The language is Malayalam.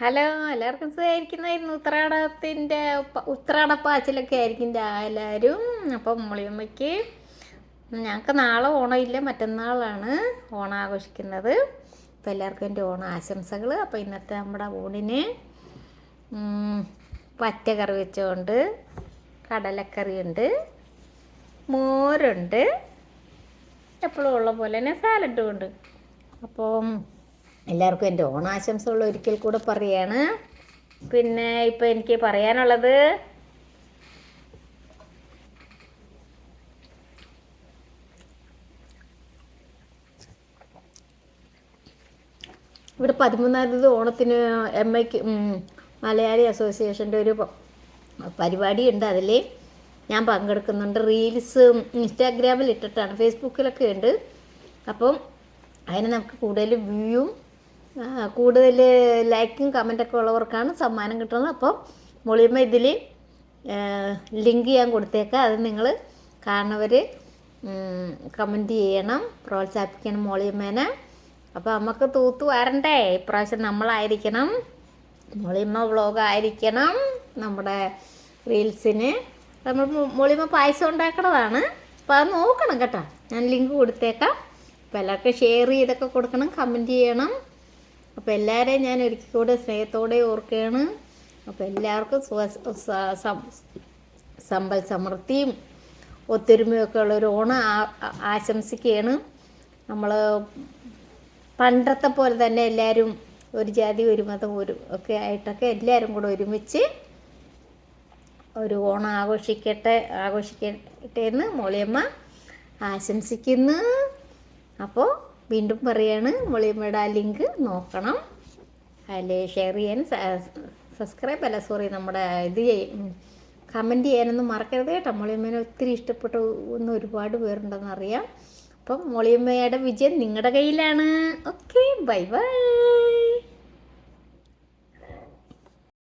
ഹലോ, എല്ലാവർക്കും സുഖമായിരിക്കുന്നായിരുന്നു. ഉത്രാടപ്പാച്ചിലൊക്കെ ആയിരിക്കും എല്ലാവരും. അപ്പം മോളിയമ്മയ്ക്ക് ഞങ്ങൾക്ക് നാളെ ഓണമില്ല, മറ്റന്നാളാണ് ഓണം ആഘോഷിക്കുന്നത്. അപ്പോൾ എല്ലാവർക്കും എൻ്റെ ഓണം ആശംസകൾ. അപ്പോൾ ഇന്നത്തെ നമ്മുടെ ഊണിന് പച്ച കറി വെച്ചുകൊണ്ട് കടലക്കറിയുണ്ട്, മോരുണ്ട്, എപ്പോഴും ഉള്ള പോലെ തന്നെ സാലഡും ഉണ്ട്. അപ്പം എല്ലാവർക്കും എൻ്റെ ഓണാശംസകൾ ഒരിക്കൽ കൂടെ പറയാണ്. പിന്നെ ഇപ്പം എനിക്ക് പറയാനുള്ളത്, ഇവിടെ 13-ാം തീയതി ഓണത്തിന് MIക്ക് മലയാളി അസോസിയേഷൻ്റെ ഒരു പരിപാടിയുണ്ട്. അതിൽ ഞാൻ പങ്കെടുക്കുന്നുണ്ട്. റീൽസ് ഇൻസ്റ്റാഗ്രാമിൽ ഇട്ടിട്ടാണ്, ഫേസ്ബുക്കിലൊക്കെ ഉണ്ട്. അപ്പം അതിന് നമുക്ക് കൂടുതൽ വ്യൂവും കൂടുതൽ ലൈക്കും കമൻറ്റൊക്കെ ഉള്ളവർക്കാണ് സമ്മാനം കിട്ടുന്നത്. അപ്പം മോളിയമ്മ ഇതിൽ ലിങ്ക് ഞാൻ കൊടുത്തേക്കാം. അത് നിങ്ങൾ കാണുന്നവർ കമൻറ്റ് ചെയ്യണം, പ്രോത്സാഹിപ്പിക്കണം മോളിയമ്മേനെ. അപ്പോൾ നമുക്ക് തൂത്ത് വരണ്ടേ, ഇപ്രാവശ്യം നമ്മളായിരിക്കണം, മോളിയമ്മ വ്ളോഗ് ആയിരിക്കണം നമ്മുടെ റീൽസിന്. നമ്മൾ മോളിയമ്മ പായസം ഉണ്ടാക്കണതാണ്. അപ്പോൾ അത് നോക്കണം കേട്ടോ, ഞാൻ ലിങ്ക് കൊടുത്തേക്കാം. അപ്പോൾ എല്ലാവർക്കും ഷെയർ ചെയ്തൊക്കെ കൊടുക്കണം, കമൻറ്റ് ചെയ്യണം. അപ്പോൾ എല്ലാവരെയും ഞാൻ ഒരിക്കൽ കൂടെ സ്നേഹത്തോടെ ഓർക്കുകയാണ്. അപ്പോൾ എല്ലാവർക്കും സമ്പൽ സമൃദ്ധിയും ഒത്തൊരുമയൊക്കെ ഉള്ളൊരു ഓണം ആശംസിക്കുകയാണ്. നമ്മൾ പണ്ടത്തെ പോലെ തന്നെ എല്ലാവരും ഒരു ജാതി ഒരു മതം ഒക്കെ ആയിട്ടൊക്കെ എല്ലാവരും കൂടെ ഒരുമിച്ച് ഒരു ഓണം ആഘോഷിക്കട്ടെ എന്ന് മോളിയമ്മ ആശംസിക്കുന്നു. അപ്പോൾ വീണ്ടും പറയാണ്, മോളിയമ്മയുടെ ആ ലിങ്ക് നോക്കണം, അതിൽ ഷെയർ ചെയ്യാൻ നമ്മുടെ കമൻറ്റ് ചെയ്യാനൊന്നും മറക്കരുത് കേട്ടോ. മോളിയമ്മേനെ ഒത്തിരി ഇഷ്ടപ്പെട്ട ഒരുപാട് പേരുണ്ടെന്നറിയാം. അപ്പം മോളിയമ്മയുടെ വിജയം നിങ്ങളുടെ കയ്യിലാണ്. Okay, bye bye.